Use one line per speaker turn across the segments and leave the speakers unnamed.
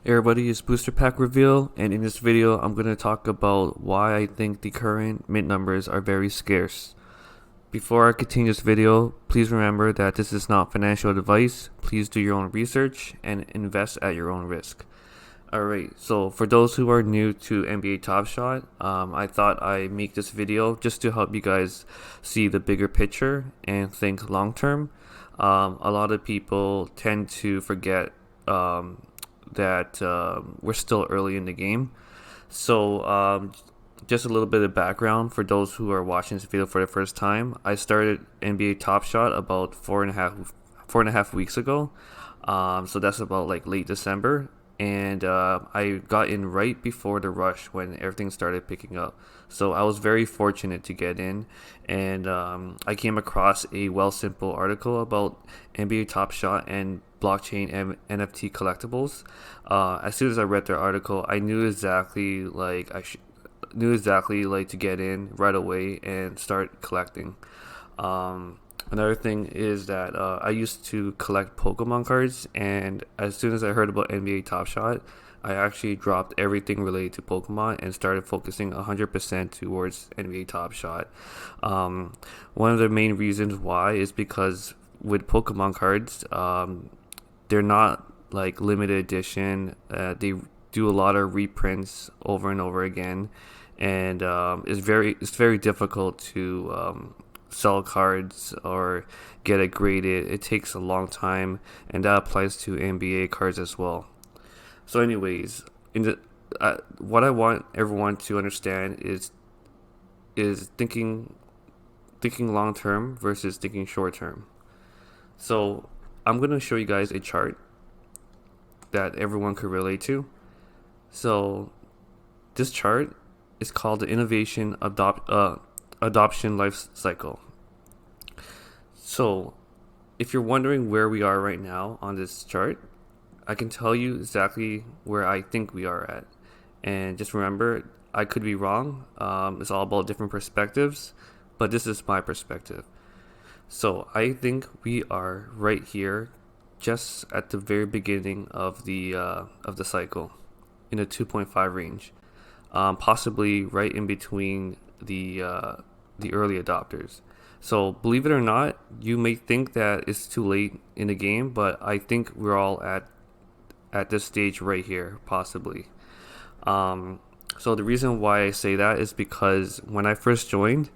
Everybody, it's Booster Pack Reveal, and in this video I'm going to talk about why I think the current mint numbers are very scarce. Before I continue this video, please remember that this is not financial advice. Please do your own research and invest at your own risk. Alright, so for those who are new to NBA Top Shot, I thought I'd make this video just to help you guys see the bigger picture and think long term. A lot of people tend to forget that we're still early in the game. So just a little bit of background for those who are watching this video for the first time. I started NBA Top Shot about four and a half weeks ago. So that's about like late December. And I got in right before the rush when everything started picking up. So I was very fortunate to get in, and I came across a Simple article about NBA Top Shot and blockchain and NFT collectibles. As soon as I read their article, I knew exactly to get in right away and start collecting. Another thing is that I used to collect Pokemon cards, and as soon as I heard about NBA Top Shot, I actually dropped everything related to Pokemon and started focusing 100% towards NBA Top Shot. One of the main reasons why is because with Pokemon cards, they're not like limited edition. They do a lot of reprints over and over again, and it's very difficult to sell cards or get it graded. It takes a long time, and that applies to NBA cards as well. So anyways, what I want everyone to understand is thinking long term versus thinking short term. So I'm going to show you guys a chart that everyone could relate to. So this chart is called the innovation adoption life cycle. So if you're wondering where we are right now on this chart, I can tell you exactly where I think we are at. And just remember, I could be wrong. It's all about different perspectives, but this is my perspective. So I think we are right here, just at the very beginning of the cycle, in the 2.5 range, possibly right in between the early adopters. So believe it or not, you may think that it's too late in the game, but I think we're all at this stage right here, possibly. So the reason why I say that is because when I first joined,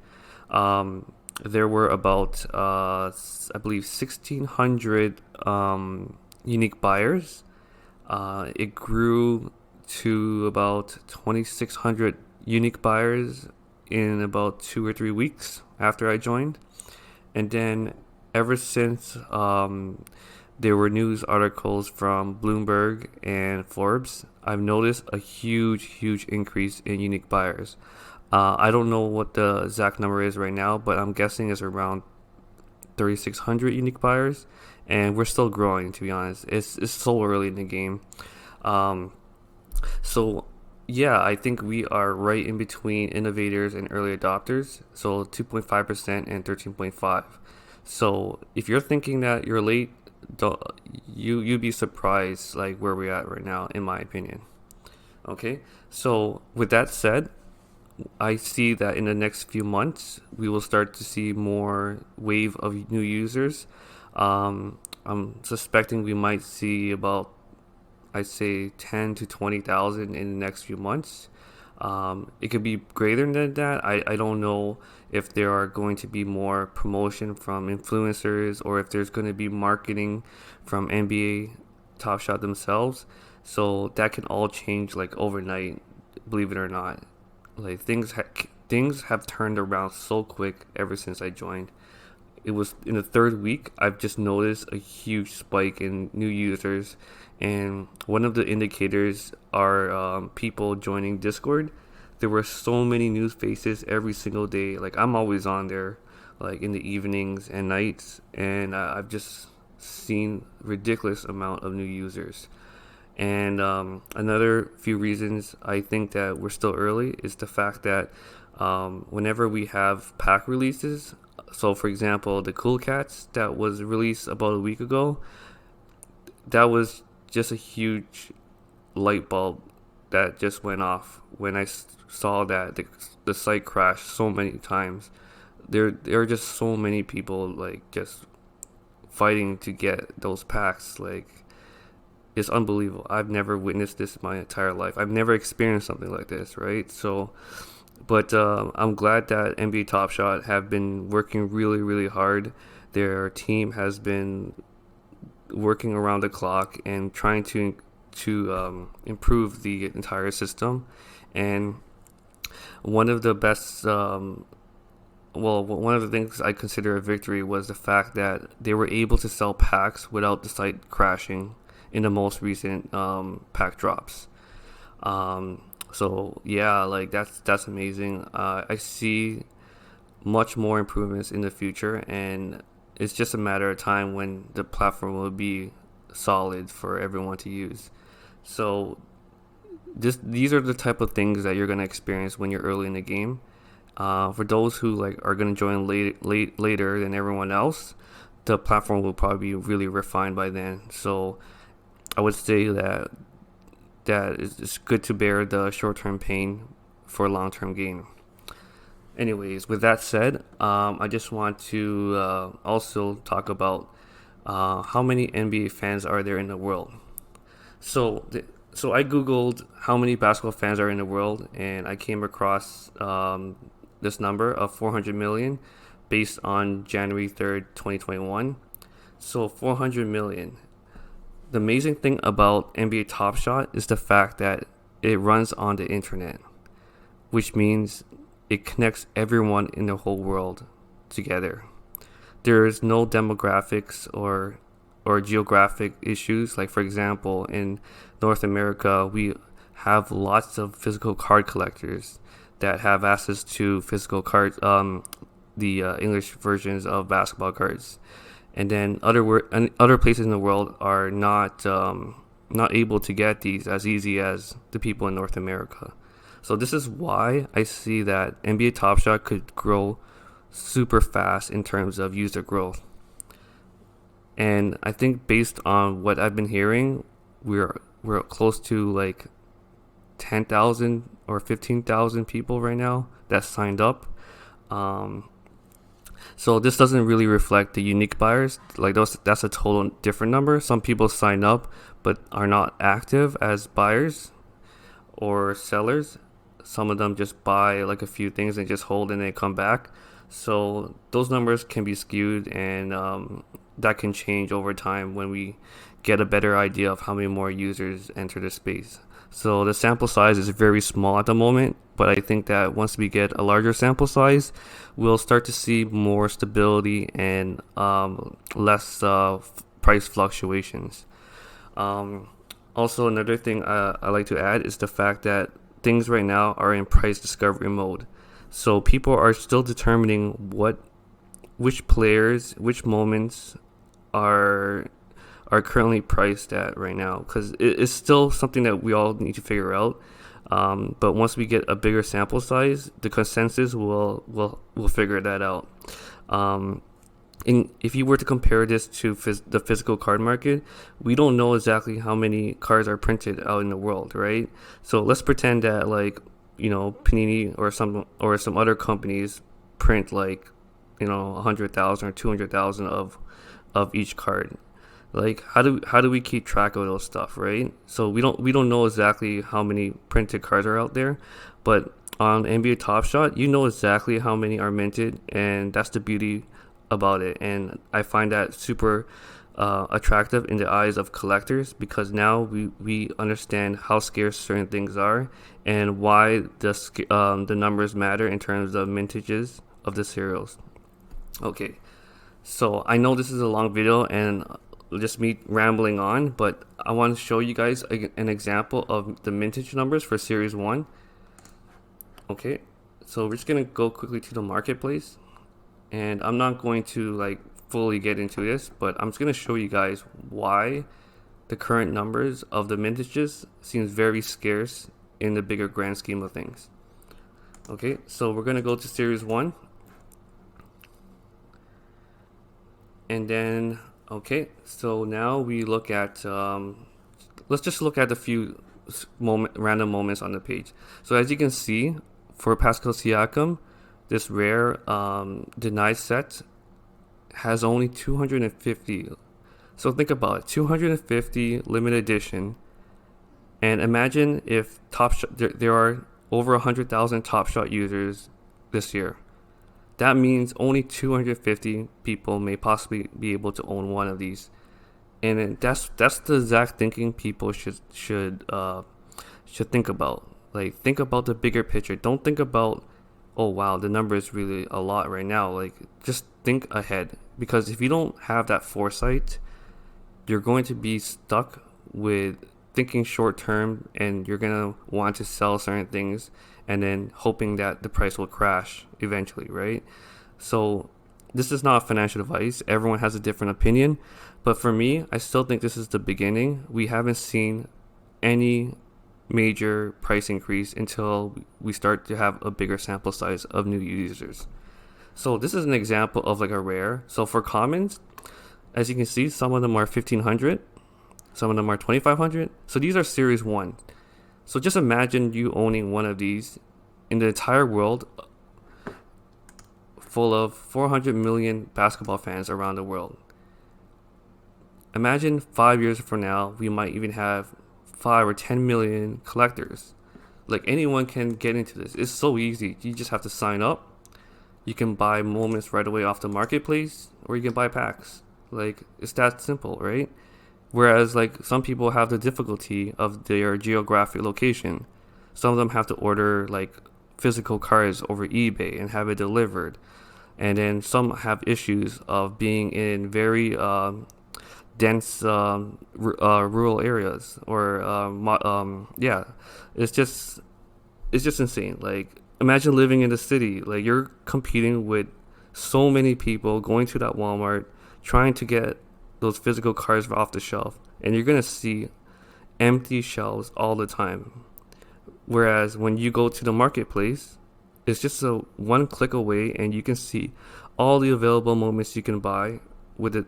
there were about I believe 1,600 unique buyers. It grew to about 2,600 unique buyers in about 2 or 3 weeks after I joined. And then ever since there were news articles from Bloomberg and Forbes, I've noticed a huge increase in unique buyers. I don't know what the exact number is right now, but I'm guessing it's around 3,600 unique buyers, and we're still growing, to be honest. It's so early in the game. So yeah, I think we are right in between innovators and early adopters. So 2.5% and 13.5. So if you're thinking that you're late, you'd be surprised like where we're at right now, in my opinion. Okay, so with that said, I see that in the next few months we will start to see more wave of new users. I'm suspecting we might see about, I'd say, 10 to 20,000 in the next few months. It could be greater than that. I don't know if there are going to be more promotion from influencers or if there's going to be marketing from NBA Top Shot themselves. So that can all change like overnight, believe it or not. Like things have turned around so quick ever since I joined. It was in the third week, I've just noticed a huge spike in new users, and one of the indicators are people joining Discord. There were so many new faces every single day. Like I'm always on there, like in the evenings and nights, and I've just seen ridiculous amount of new users. And another few reasons I think that we're still early is the fact that whenever we have pack releases, so for example, the Cool Cats that was released about a week ago, that was just a huge light bulb that just went off when I saw that the site crashed so many times. There are just so many people like just fighting to get those packs. Like, it's unbelievable. I've never witnessed this my entire life. I've never experienced something like this, right? So, but I'm glad that NBA Top Shot have been working really, really hard. Their team has been working around the clock and trying to improve the entire system. And one of the best, one of the things I consider a victory was the fact that they were able to sell packs without the site crashing in the most recent pack drops. So yeah, like that's amazing. I see much more improvements in the future, and it's just a matter of time when the platform will be solid for everyone to use. So these are the type of things that you're gonna experience when you're early in the game. For those who like are gonna join later than everyone else, the platform will probably be really refined by then. So I would say that it's good to bear the short-term pain for long-term gain. Anyways, with that said, I just want to also talk about how many NBA fans are there in the world. So I googled how many basketball fans are in the world, and I came across this number of 400 million based on January 3rd, 2021. So 400 million. The amazing thing about NBA Top Shot is the fact that it runs on the internet, which means it connects everyone in the whole world together. There is no demographics or geographic issues. Like, for example, in North America, we have lots of physical card collectors that have access to physical cards, the English versions of basketball cards. And then other places in the world are not able to get these as easy as the people in North America. So this is why I see that NBA Top Shot could grow super fast in terms of user growth. And I think based on what I've been hearing, we're close to like 10,000 or 15,000 people right now that signed up. So this doesn't really reflect the unique buyers. Like that's a total different number. Some people sign up but are not active as buyers or sellers. Some of them just buy like a few things and just hold and they come back. So those numbers can be skewed, and that can change over time when we get a better idea of how many more users enter the space. So the sample size is very small at the moment, but I think that once we get a larger sample size, we'll start to see more stability and less price fluctuations. Also, another thing I like to add is the fact that things right now are in price discovery mode. So people are still determining which players, which moments are currently priced at right now, because it's still something that we all need to figure out. But once we get a bigger sample size, the consensus will figure that out. And if you were to compare this to the physical card market, we don't know exactly how many cards are printed out in the world, right? So let's pretend that, like, Panini or some other companies print like 100,000 or 200,000 of each card. Like, how do we keep track of those stuff, right? So we don't know exactly how many printed cards are out there, but on NBA Top Shot, you know exactly how many are minted, and that's the beauty about it. And I find that super attractive in the eyes of collectors, because now we understand how scarce certain things are and why the numbers matter in terms of mintages of the cereals. Okay, so I know this is a long video and just me rambling on, but I want to show you guys an example of the mintage numbers for Series 1. Okay, so we're just going to go quickly to the marketplace, and I'm not going to like fully get into this, but I'm just going to show you guys why the current numbers of the mintages seems very scarce in the bigger grand scheme of things. Okay, so we're going to go to Series 1, and then okay, so now we look at let's just look at a few random moments on the page. So as you can see, for Pascal Siakam, this rare denied set has only 250. So think about it, 250 limited edition. And imagine if there are over 100,000 Top Shot users this year. That means only 250 people may possibly be able to own one of these. And that's the exact thinking people should think about. Like, think about the bigger picture. Don't think about, oh wow, the number is really a lot right now. Like, just think ahead, because if you don't have that foresight, you're going to be stuck with thinking short term, and you're gonna want to sell certain things and then hoping that the price will crash eventually, right? So this is not financial advice. Everyone has a different opinion, but for me, I still think this is the beginning. We haven't seen any major price increase until we start to have a bigger sample size of new users. So this is an example of like a rare. So for commons, as you can see, some of them are 1500, some of them are 2500. So these are series 1. So just imagine you owning one of these in the entire world, full of 400 million basketball fans around the world. Imagine 5 years from now, we might even have 5 or 10 million collectors. Like, anyone can get into this. It's so easy. You just have to sign up. You can buy moments right away off the marketplace, or you can buy packs. Like, it's that simple, right? Whereas, like, some people have the difficulty of their geographic location. Some of them have to order, like, physical cards over eBay and have it delivered. And then some have issues of being in very dense rural areas, or yeah, it's just insane. Like, imagine living in the city. Like, you're competing with so many people going to that Walmart trying to get those physical cards off the shelf, and you're gonna see empty shelves all the time. Whereas when you go to the marketplace, it's just a one click away, and you can see all the available moments you can buy with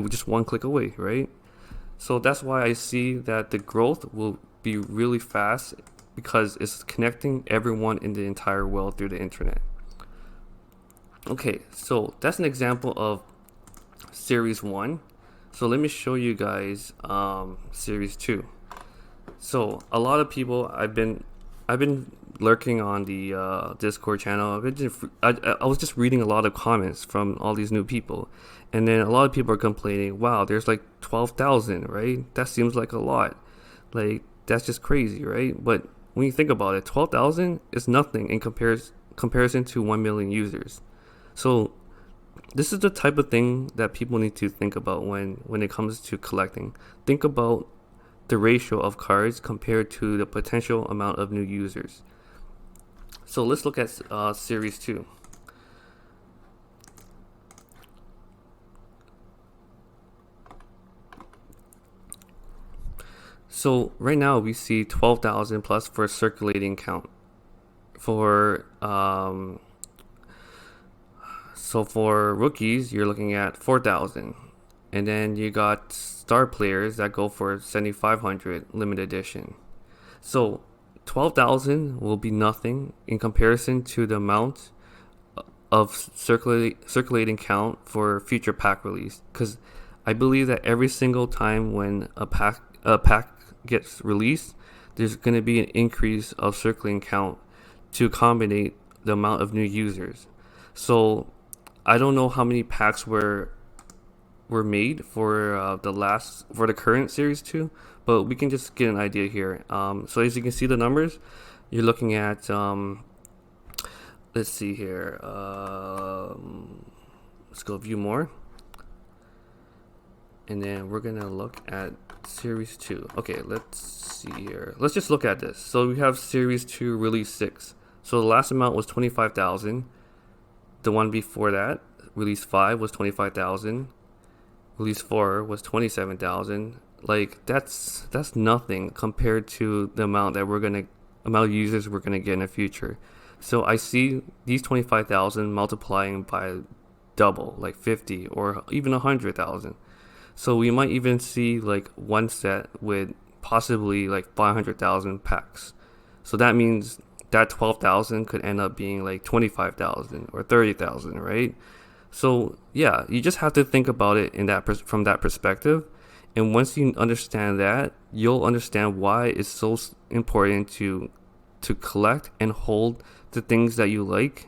just one click away, right? So that's why I see that the growth will be really fast, because it's connecting everyone in the entire world through the internet. Okay, so that's an example of series 1. So let me show you guys series 2. So a lot of people, I've been lurking on the Discord channel. I was just reading a lot of comments from all these new people, and then a lot of people are complaining, wow, there's like 12,000, right? That seems like a lot. Like, that's just crazy, right? But when you think about it, 12,000 is nothing in comparison to 1 million users. So this is the type of thing that people need to think about when it comes to collecting. Think about the ratio of cards compared to the potential amount of new users. So let's look at series 2. So right now we see 12,000 plus for circulating count. For rookies, you're looking at 4,000, and then you got star players that go for 7,500 limited edition. So 12,000 will be nothing in comparison to the amount of circulating count for future pack release, because I believe that every single time when a pack gets released, there's going to be an increase of circulating count to accommodate the amount of new users. So I don't know how many packs were made for the current series 2, but we can just get an idea here. So as you can see the numbers, you're looking at let's see here. Let's go view more, and then we're gonna look at series 2. Okay, let's see here. Let's just look at this. So we have series 2 release 6. So the last amount was 25,000. The one before that, release 5, was 25,000. Release 4 was 27,000. Like, that's nothing compared to the amount of users we're gonna get in the future. So I see these 25,000 multiplying by double, like 50 or even 100,000. So we might even see like one set with possibly like 500,000 packs. So that means that 12,000 could end up being like 25,000 or 30,000, right? So yeah, you just have to think about it in that from that perspective. And once you understand that, you'll understand why it's so important to collect and hold the things that you like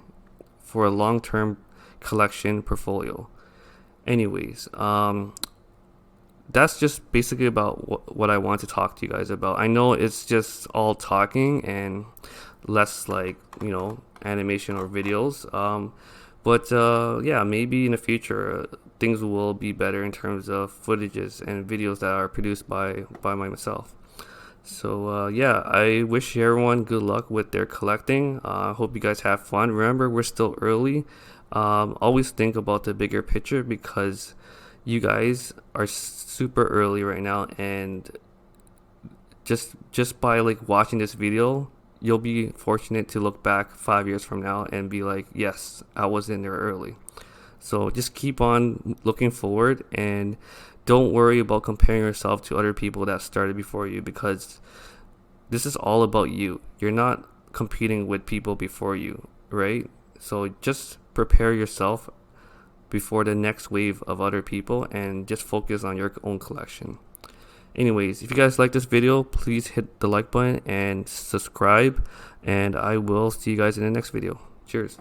for a long-term collection portfolio. Anyways, that's just basically about what I want to talk to you guys about. I know it's just all talking and less like, animation or videos. But yeah, maybe in the future things will be better in terms of footages and videos that are produced by myself. So yeah, I wish everyone good luck with their collecting. I hope you guys have fun. Remember, we're still early. Always think about the bigger picture, because you guys are super early right now, and just by like watching this video, you'll be fortunate to look back 5 years from now and be like, yes, I was in there early. So just keep on looking forward, and don't worry about comparing yourself to other people that started before you, because this is all about you. You're not competing with people before you, right? So just prepare yourself before the next wave of other people, and just focus on your own collection. Anyways, if you guys like this video, please hit the like button and subscribe, and I will see you guys in the next video. Cheers.